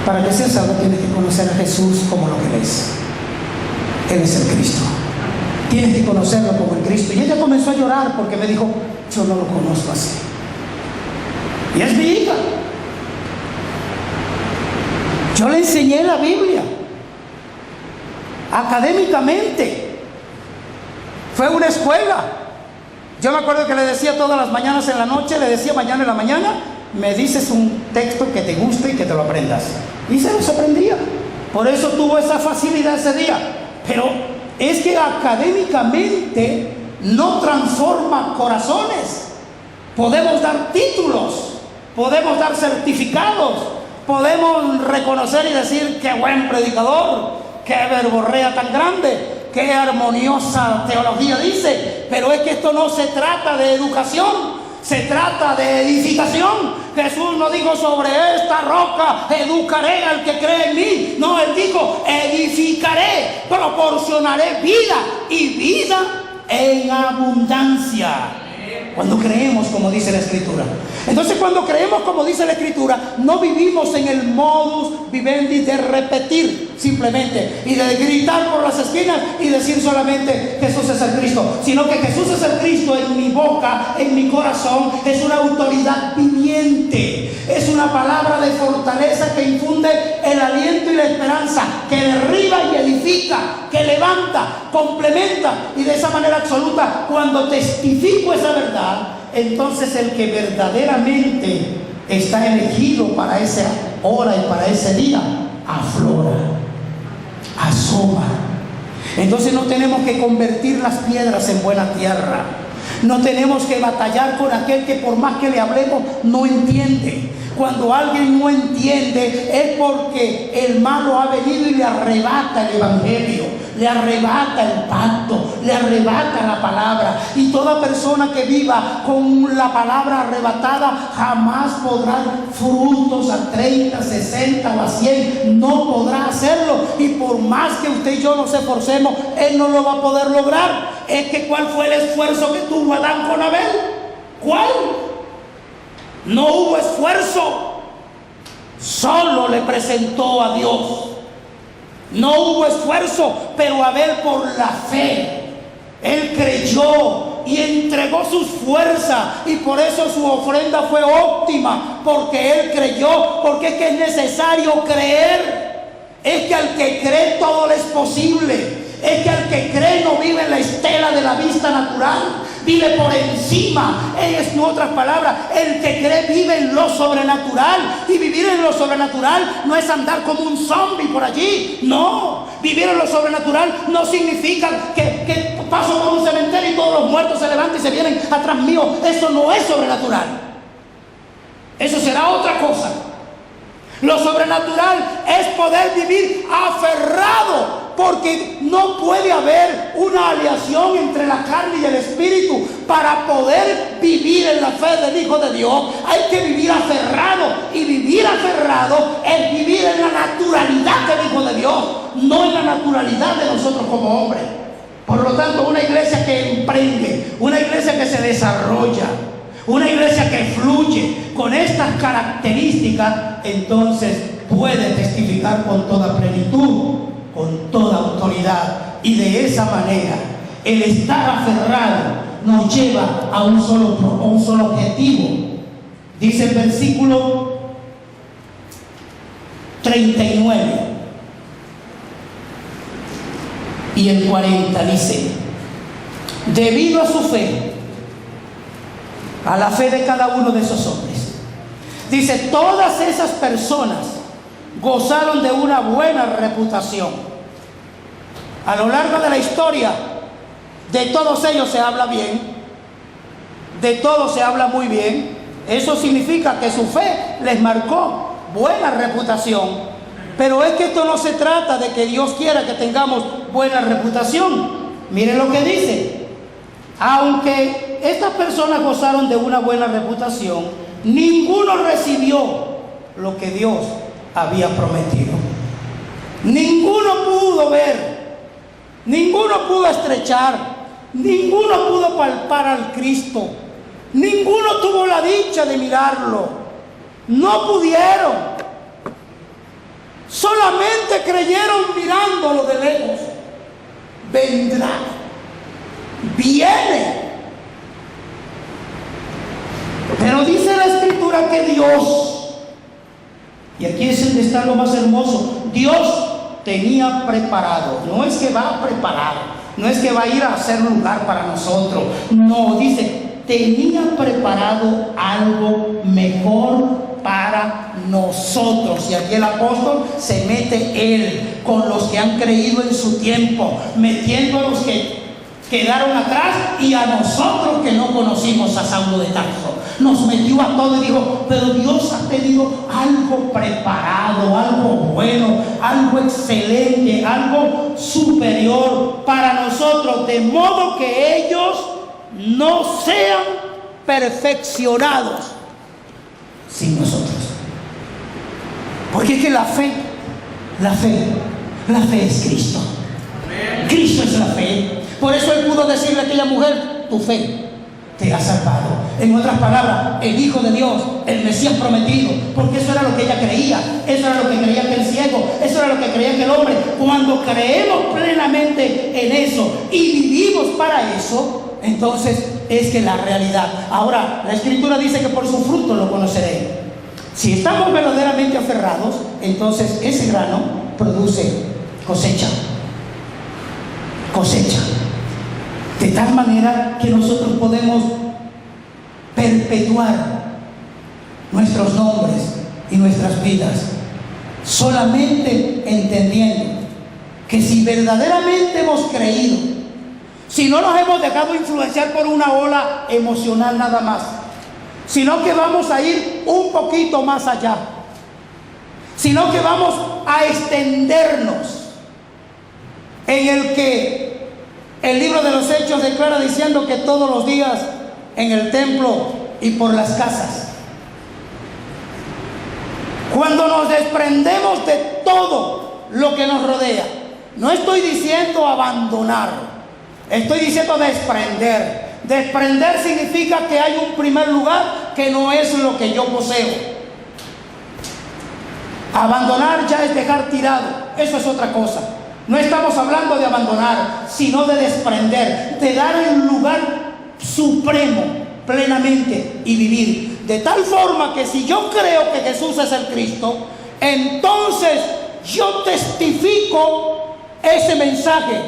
Para que seas salvo tienes que conocer a Jesús como lo que Él es. Él es el Cristo. Tienes que conocerlo como el Cristo. Y ella comenzó a llorar porque me dijo, yo no lo conozco así. Y es mi hija. Yo le enseñé la Biblia académicamente. Fue una escuela. Yo me acuerdo que le decía todas las mañanas en la noche, le decía mañana en la mañana, me dices un texto que te guste y que te lo aprendas. Y se los aprendía. Por eso tuvo esa facilidad ese día. Pero es que académicamente no transforma corazones. Podemos dar títulos, podemos dar certificados, podemos reconocer y decir qué buen predicador, qué verborrea tan grande, qué armoniosa teología dice. Pero es que esto no se trata de educación, se trata de edificación. Jesús no dijo, sobre esta roca educaré al que cree en mí. No, Él dijo, edificaré, proporcionaré vida, y vida en abundancia. Cuando creemos como dice la Escritura. Entonces, cuando creemos como dice la Escritura, no vivimos en el modus vivendi de repetir simplemente y de gritar por las esquinas y decir solamente Jesús es el Cristo, sino que Jesús es el Cristo en mi boca, en mi corazón. Es una autoridad viviente, es una palabra de fortaleza que infunde el aliento y la esperanza, que derriba y edifica, que levanta, complementa. Y de esa manera absoluta, cuando testifico esa verdad, entonces el que verdaderamente está elegido para esa hora y para ese día, aflora, asoma. Entonces no tenemos que convertir las piedras en buena tierra. No tenemos que batallar con aquel que por más que le hablemos no entiende. Cuando alguien no entiende es porque el malo ha venido y le arrebata el evangelio, le arrebata el pacto, le arrebata la palabra. Y toda persona que viva con la palabra arrebatada jamás podrá dar frutos a 30, 60 o a 100. No podrá hacerlo. Y por más que usted y yo nos esforcemos, Él no lo va a poder lograr. Es que ¿cuál fue el esfuerzo que tuvo Adán con Abel? ¿Cuál? No hubo esfuerzo, solo le presentó a Dios. No hubo esfuerzo, pero Abel por la fe, él creyó y entregó sus fuerzas, y por eso su ofrenda fue óptima, porque él creyó. Porque es que es necesario creer. Es que al que cree todo le es posible. Es que al que cree no vive en la estela de la vista natural, vive por encima. En otras palabras, el que cree vive en lo sobrenatural. Y vivir en lo sobrenatural no es andar como un zombie por allí. No, vivir en lo sobrenatural no significa que paso por un cementerio y todos los muertos se levantan y se vienen atrás mío. Eso no es sobrenatural. Eso será otra cosa. Lo sobrenatural es poder vivir aferrado, porque no puede haber una aliación entre la carne y el espíritu. Para poder vivir en la fe del Hijo de Dios hay que vivir aferrado, y vivir aferrado es vivir en la naturalidad del Hijo de Dios, no en la naturalidad de nosotros como hombres. Por lo tanto, una iglesia que emprende, una iglesia que se desarrolla, una iglesia que fluye con estas características, entonces puede testificar con toda plenitud, con toda autoridad. Y de esa manera el estar aferrado nos lleva a un solo objetivo. Dice el versículo 39 y el 40, dice: debido a su fe, a la fe de cada uno de esos hombres, dice, todas esas personas gozaron de una buena reputación. A lo largo de la historia, de todos ellos se habla bien, de todos se habla muy bien. Eso significa que su fe les marcó buena reputación. Pero es que esto no se trata de que Dios quiera que tengamos buena reputación. Miren lo que dice: aunque estas personas gozaron de una buena reputación, ninguno recibió lo que Dios había prometido. Ninguno pudo ver, ninguno pudo estrechar, ninguno pudo palpar al Cristo, ninguno tuvo la dicha de mirarlo. No pudieron. Solamente creyeron mirándolo de lejos. Vendrá, viene. Pero dice la Escritura que Dios, y aquí es donde está lo más hermoso, Dios tenía preparado. No es que va a preparar, no es que va a ir a hacer lugar para nosotros. No, dice, tenía preparado algo mejor para nosotros. Y aquí el apóstol se mete él con los que han creído en su tiempo, metiendo a los que quedaron atrás y a nosotros que no conocimos a Saulo de Tarso. Nos metió a todos y dijo, pero Dios ha tenido algo preparado, algo bueno, algo excelente, algo superior para nosotros, de modo que ellos no sean perfeccionados sin nosotros. Porque es que la fe es Cristo. Cristo es la fe. Por eso él pudo decirle a aquella mujer, tu fe te ha salvado. En otras palabras, el Hijo de Dios, el Mesías prometido, porque eso era lo que ella creía, eso era lo que creía que el ciego, eso era lo que creía que el hombre. Cuando creemos plenamente en eso y vivimos para eso, entonces es que la realidad. Ahora, la Escritura dice que por su fruto lo conoceréis. Si estamos verdaderamente aferrados, entonces ese grano produce cosecha. De tal manera que nosotros podemos perpetuar nuestros nombres y nuestras vidas, solamente entendiendo que si verdaderamente hemos creído, si no nos hemos dejado influenciar por una ola emocional nada más, sino que vamos a ir un poquito más allá, sino que vamos a extendernos, en el que el libro de los Hechos declara diciendo que todos los días en el templo y por las casas, cuando nos desprendemos de todo lo que nos rodea, no estoy diciendo abandonar, estoy diciendo desprender. Desprender significa que hay un primer lugar que no es lo que yo poseo. Abandonar ya es dejar tirado, eso es otra cosa. No estamos hablando de abandonar, sino de desprender, de dar el lugar supremo plenamente y vivir. De tal forma que si yo creo que Jesús es el Cristo, entonces yo testifico ese mensaje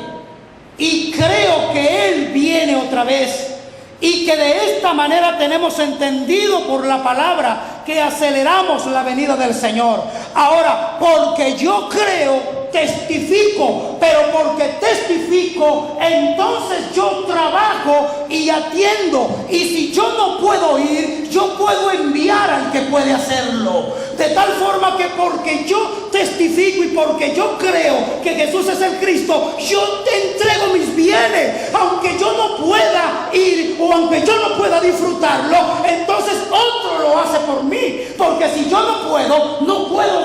y creo que Él viene otra vez. Y que de esta manera tenemos entendido por la palabra que aceleramos la venida del Señor. Ahora, porque yo creo, testifico, pero porque testifico, entonces yo trabajo y atiendo. Y si yo no puedo ir, yo puedo enviar al que puede hacerlo. De tal forma que porque yo testifico y porque yo creo que Jesús es el Cristo, yo te entrego mis bienes. Aunque yo no pueda ir o aunque yo no pueda disfrutarlo, entonces otro lo hace por mí. Porque si yo no puedo,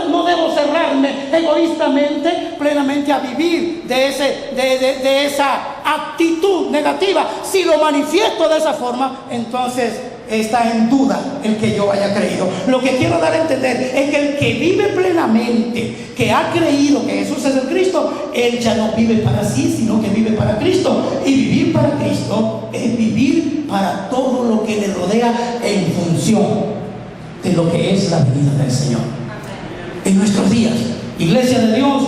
no debo cerrarme egoístamente, plenamente a vivir de esa actitud negativa. Si lo manifiesto de esa forma, entonces está en duda el que yo haya creído. Lo que quiero dar a entender es que el que vive plenamente, que ha creído que Jesús es el Cristo, él ya no vive para sí, sino que vive para Cristo. Y vivir para Cristo es vivir para todo lo que le rodea en función de lo que es la venida del Señor en nuestros días. Iglesia de Dios,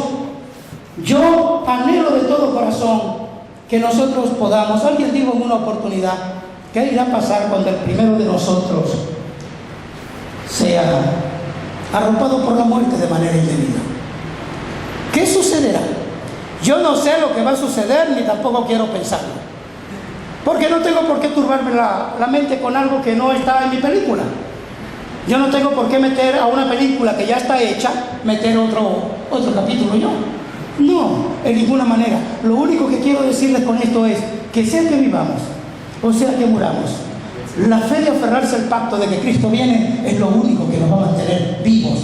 yo anhelo de todo corazón que nosotros podamos. Alguien dijo en una oportunidad: ¿qué irá a pasar cuando el primero de nosotros sea arropado por la muerte de manera indebida? ¿Qué sucederá? Yo no sé lo que va a suceder, ni tampoco quiero pensarlo, porque no tengo por qué turbarme la mente con algo que no está en mi película. Yo no tengo por qué meter a una película que ya está hecha, meter otro capítulo yo. No, en ninguna manera. Lo único que quiero decirles con esto es que sea que vivamos o sea que muramos, la fe de aferrarse al pacto de que Cristo viene es lo único que nos va a mantener vivos,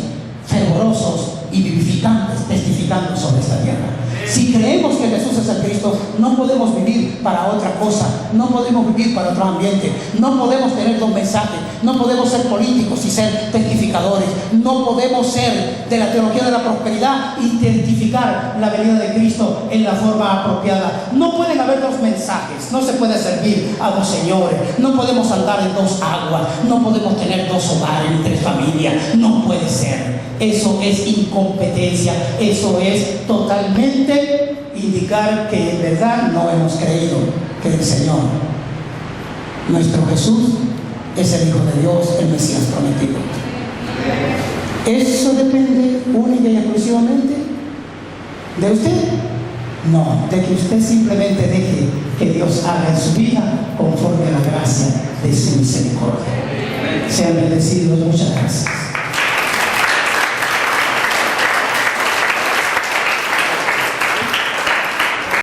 fervorosos y vivificantes, testificando sobre esta tierra. Si creemos que Jesús es el Cristo, no podemos vivir para otra cosa, no podemos vivir para otro ambiente, no podemos tener dos mensajes, no podemos ser políticos y ser testificadores, no podemos ser de la teología de la prosperidad y testificar la venida de Cristo en la forma apropiada. No pueden haber dos mensajes, no se puede servir a dos señores, no podemos andar en dos aguas, no podemos tener dos hogares ni tres familias, no puede ser. Eso es incompetencia, eso es totalmente indicar que en verdad no hemos creído que el Señor, nuestro Jesús, es el Hijo de Dios, el Mesías prometido. ¿Eso depende única y exclusivamente de usted? No, de que usted simplemente deje que Dios haga en su vida conforme a la gracia de su misericordia. Sean bendecidos, muchas gracias.